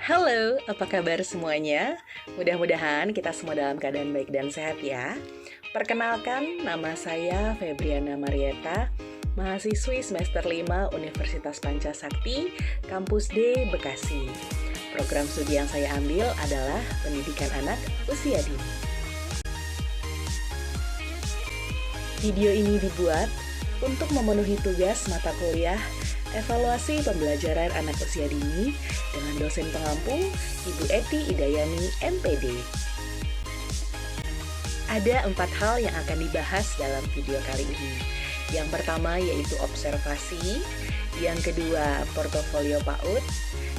Halo, apa kabar semuanya? Mudah-mudahan kita semua dalam keadaan baik dan sehat ya. Perkenalkan, nama saya Febriana Marieta, mahasiswi semester 5 Universitas Pancasakti, Kampus D, Bekasi. Program studi yang saya ambil adalah pendidikan anak usia dini. Video ini dibuat untuk memenuhi tugas mata kuliah Evaluasi Pembelajaran Anak Usia Dini dengan dosen pengampu Ibu Eti Idayani, MPD. Ada 4 hal yang akan dibahas dalam video kali ini. Yang pertama yaitu observasi, yang kedua portofolio PAUD,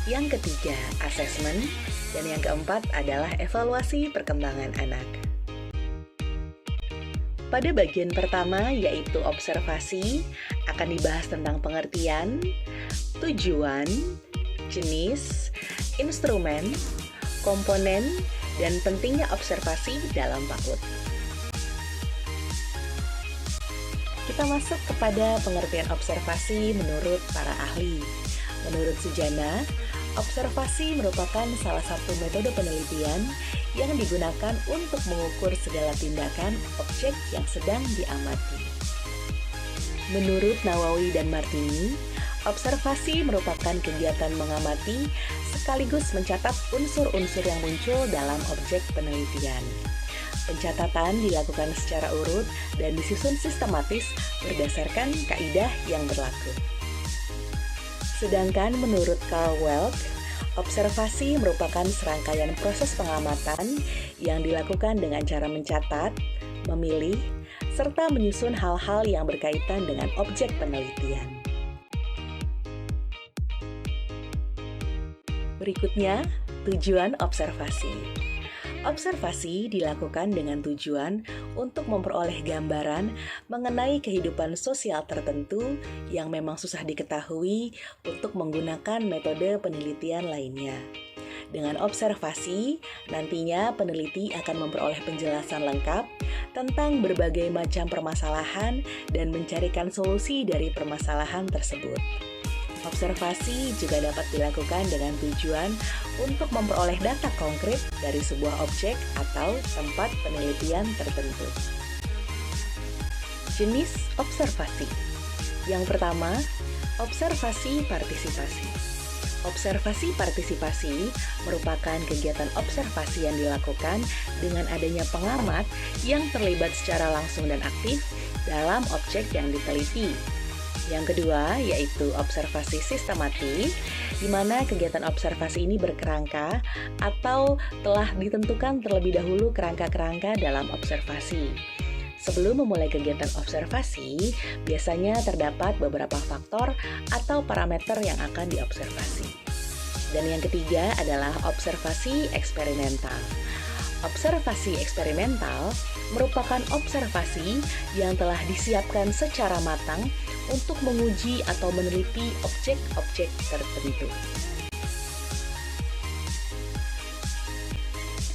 yang ketiga asesmen, dan yang keempat adalah evaluasi perkembangan anak. Pada bagian pertama yaitu observasi, akan dibahas tentang pengertian, tujuan, jenis, instrumen, komponen, dan pentingnya observasi dalam PAUD. Kita masuk kepada pengertian observasi menurut para ahli. Menurut Sujana, observasi merupakan salah satu metode penelitian yang digunakan untuk mengukur segala tindakan objek yang sedang diamati. Menurut Nawawi dan Martini, observasi merupakan kegiatan mengamati sekaligus mencatat unsur-unsur yang muncul dalam objek penelitian. Pencatatan dilakukan secara urut dan disusun sistematis berdasarkan kaidah yang berlaku. Sedangkan menurut Carl Welk, observasi merupakan serangkaian proses pengamatan yang dilakukan dengan cara mencatat, memilih, serta menyusun hal-hal yang berkaitan dengan objek penelitian. Berikutnya, tujuan observasi. Observasi dilakukan dengan tujuan untuk memperoleh gambaran mengenai kehidupan sosial tertentu yang memang susah diketahui untuk menggunakan metode penelitian lainnya. Dengan observasi, nantinya peneliti akan memperoleh penjelasan lengkap tentang berbagai macam permasalahan dan mencarikan solusi dari permasalahan tersebut. Observasi juga dapat dilakukan dengan tujuan untuk memperoleh data konkret dari sebuah objek atau tempat penelitian tertentu. Jenis observasi. Yang pertama, observasi partisipasi. Observasi partisipasi merupakan kegiatan observasi yang dilakukan dengan adanya pengamat yang terlibat secara langsung dan aktif dalam objek yang diteliti. Yang kedua yaitu observasi sistematik, di mana kegiatan observasi ini berkerangka atau telah ditentukan terlebih dahulu kerangka-kerangka dalam observasi. Sebelum memulai kegiatan observasi, biasanya terdapat beberapa faktor atau parameter yang akan diobservasi. Dan yang ketiga adalah observasi eksperimental. Observasi eksperimental merupakan observasi yang telah disiapkan secara matang untuk menguji atau meneliti objek-objek tertentu.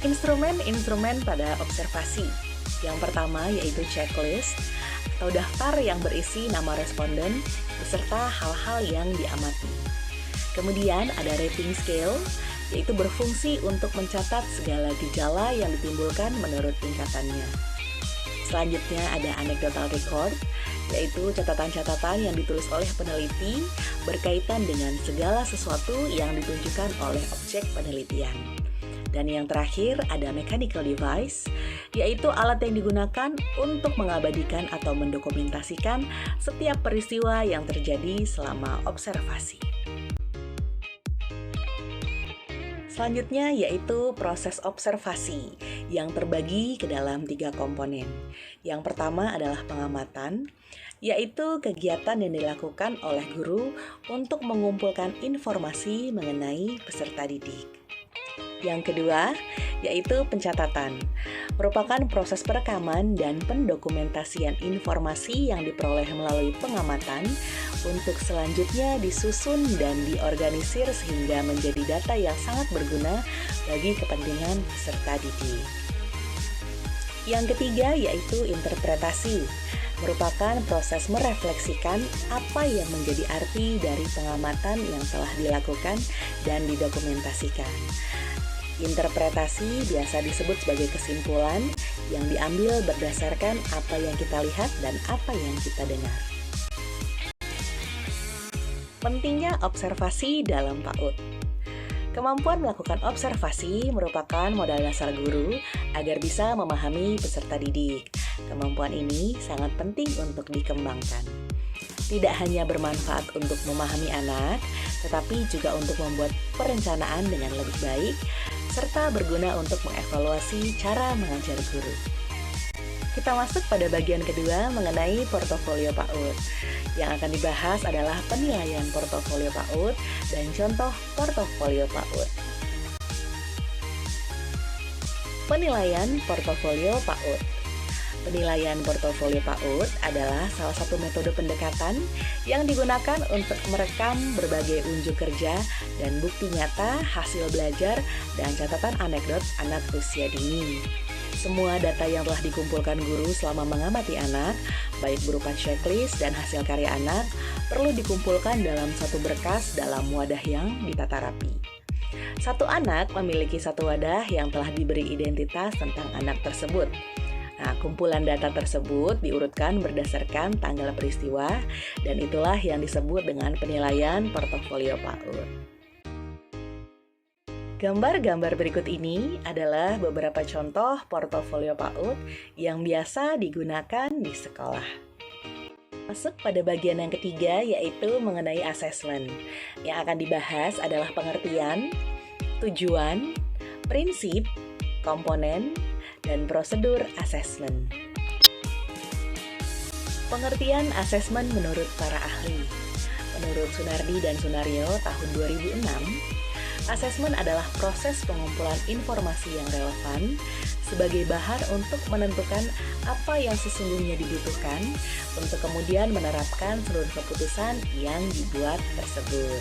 Instrumen-instrumen pada observasi. Yang pertama yaitu checklist atau daftar yang berisi nama responden beserta hal-hal yang diamati. Kemudian ada rating scale, yaitu berfungsi untuk mencatat segala gejala yang ditimbulkan menurut tingkatannya. Selanjutnya ada anecdotal record, yaitu catatan-catatan yang ditulis oleh peneliti berkaitan dengan segala sesuatu yang ditunjukkan oleh objek penelitian. Dan yang terakhir ada mechanical device, yaitu alat yang digunakan untuk mengabadikan atau mendokumentasikan setiap peristiwa yang terjadi selama observasi. Selanjutnya yaitu proses observasi yang terbagi ke dalam 3 komponen. Yang pertama adalah pengamatan, yaitu kegiatan yang dilakukan oleh guru untuk mengumpulkan informasi mengenai peserta didik. Yang kedua yaitu pencatatan, merupakan proses perekaman dan pendokumentasian informasi yang diperoleh melalui pengamatan untuk selanjutnya disusun dan diorganisir sehingga menjadi data yang sangat berguna bagi kepentingan peserta didik. Yang ketiga yaitu interpretasi. merupakan proses merefleksikan apa yang menjadi arti dari pengamatan yang telah dilakukan dan didokumentasikan. Interpretasi biasa disebut sebagai kesimpulan yang diambil berdasarkan apa yang kita lihat dan apa yang kita dengar. Pentingnya observasi dalam PAUD. Kemampuan melakukan observasi merupakan modal dasar guru agar bisa memahami peserta didik. Kemampuan ini sangat penting untuk dikembangkan. Tidak hanya bermanfaat untuk memahami anak, tetapi juga untuk membuat perencanaan dengan lebih baik, serta berguna untuk mengevaluasi cara mengajar guru. Kita masuk pada bagian kedua mengenai portofolio PAUD. Yang akan dibahas adalah penilaian portofolio PAUD dan contoh portofolio PAUD. Penilaian portofolio PAUD. Penilaian portofolio PAUD adalah salah satu metode pendekatan yang digunakan untuk merekam berbagai unjuk kerja dan bukti nyata hasil belajar dan catatan anekdot anak usia dini. Semua data yang telah dikumpulkan guru selama mengamati anak, baik berupa checklist dan hasil karya anak, perlu dikumpulkan dalam satu berkas dalam wadah yang ditata rapi. Satu anak memiliki satu wadah yang telah diberi identitas tentang anak tersebut. Nah, kumpulan data tersebut diurutkan berdasarkan tanggal peristiwa, dan itulah yang disebut dengan penilaian portofolio PAUD. Gambar-gambar berikut ini adalah beberapa contoh portofolio PAUD yang biasa digunakan di sekolah. Masuk pada bagian yang ketiga, yaitu mengenai asesmen. Yang akan dibahas adalah pengertian, tujuan, prinsip, komponen, dan prosedur asesmen. Pengertian asesmen menurut para ahli. Menurut Sunardi dan Sunario tahun 2006, asesmen adalah proses pengumpulan informasi yang relevan sebagai bahan untuk menentukan apa yang sesungguhnya dibutuhkan untuk kemudian menerapkan seluruh keputusan yang dibuat tersebut.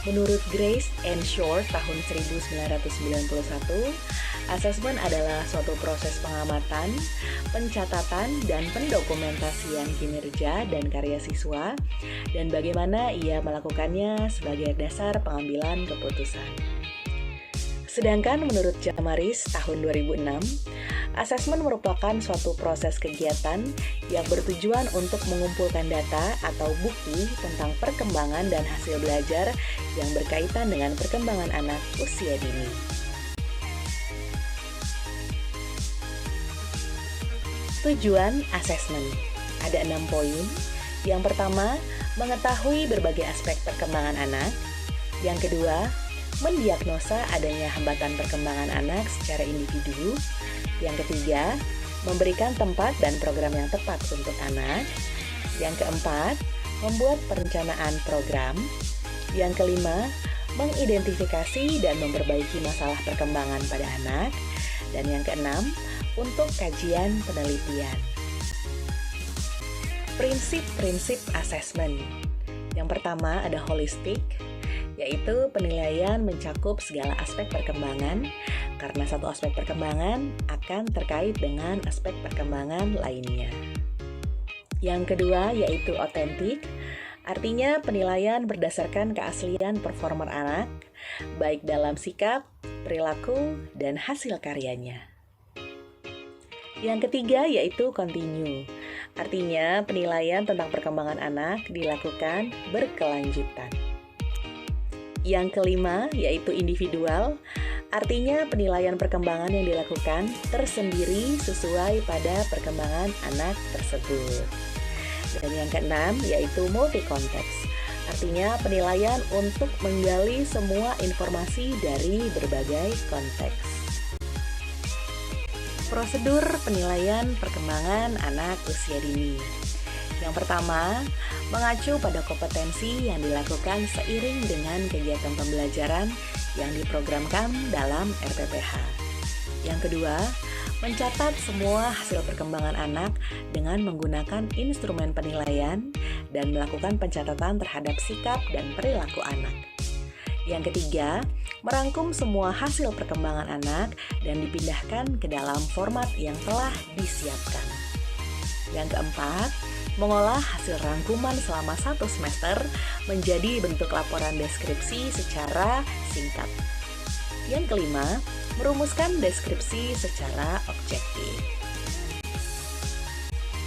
Menurut Grace and Shore tahun 1991, asesmen adalah suatu proses pengamatan, pencatatan, dan pendokumentasian kinerja dan karya siswa, dan bagaimana ia melakukannya sebagai dasar pengambilan keputusan. Sedangkan menurut Jamaris tahun 2006, asesmen merupakan suatu proses kegiatan yang bertujuan untuk mengumpulkan data atau bukti tentang perkembangan dan hasil belajar yang berkaitan dengan perkembangan anak usia dini. Tujuan asesmen. Ada 6 poin. Yang pertama, mengetahui berbagai aspek perkembangan anak. Yang kedua, mendiagnosa adanya hambatan perkembangan anak secara individu. Yang ketiga, memberikan tempat dan program yang tepat untuk anak. Yang keempat, membuat perencanaan program. Yang kelima, mengidentifikasi dan memperbaiki masalah perkembangan pada anak. Dan yang keenam, untuk kajian penelitian. Prinsip-prinsip asesmen. Yang pertama ada holistik, yaitu penilaian mencakup segala aspek perkembangan, karena satu aspek perkembangan akan terkait dengan aspek perkembangan lainnya. Yang kedua yaitu otentik, artinya penilaian berdasarkan keaslian performer anak, baik dalam sikap, perilaku, dan hasil karyanya. Yang ketiga yaitu kontinu, artinya penilaian tentang perkembangan anak dilakukan berkelanjutan. Yang kelima yaitu individual, artinya penilaian perkembangan yang dilakukan tersendiri sesuai pada perkembangan anak tersebut. Dan yang keenam yaitu multi konteks, artinya penilaian untuk menggali semua informasi dari berbagai konteks. Prosedur penilaian perkembangan anak usia dini. Yang pertama, mengacu pada kompetensi yang dilakukan seiring dengan kegiatan pembelajaran yang diprogramkan dalam RPPH. Yang kedua, mencatat semua hasil perkembangan anak dengan menggunakan instrumen penilaian dan melakukan pencatatan terhadap sikap dan perilaku anak. Yang ketiga, merangkum semua hasil perkembangan anak dan dipindahkan ke dalam format yang telah disiapkan. Yang keempat, mengolah hasil rangkuman selama 1 semester menjadi bentuk laporan deskripsi secara singkat. Yang kelima, merumuskan deskripsi secara objektif.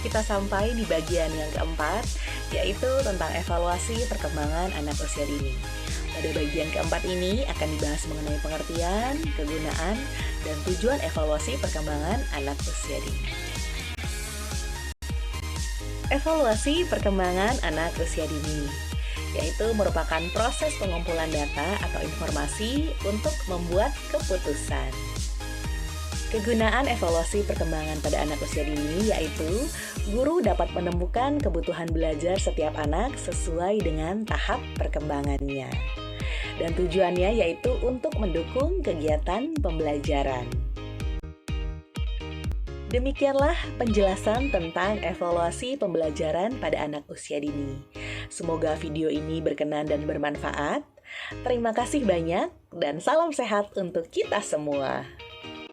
Kita sampai di bagian yang keempat, yaitu tentang evaluasi perkembangan anak usia dini. Pada bagian keempat ini akan dibahas mengenai pengertian, kegunaan, dan tujuan evaluasi perkembangan anak usia dini. Evaluasi perkembangan anak usia dini, yaitu merupakan proses pengumpulan data atau informasi untuk membuat keputusan. Kegunaan evaluasi perkembangan pada anak usia dini yaitu guru dapat menemukan kebutuhan belajar setiap anak sesuai dengan tahap perkembangannya. Dan tujuannya yaitu untuk mendukung kegiatan pembelajaran. Demikianlah penjelasan tentang evaluasi pembelajaran pada anak usia dini. Semoga video ini berkenan dan bermanfaat. Terima kasih banyak dan salam sehat untuk kita semua.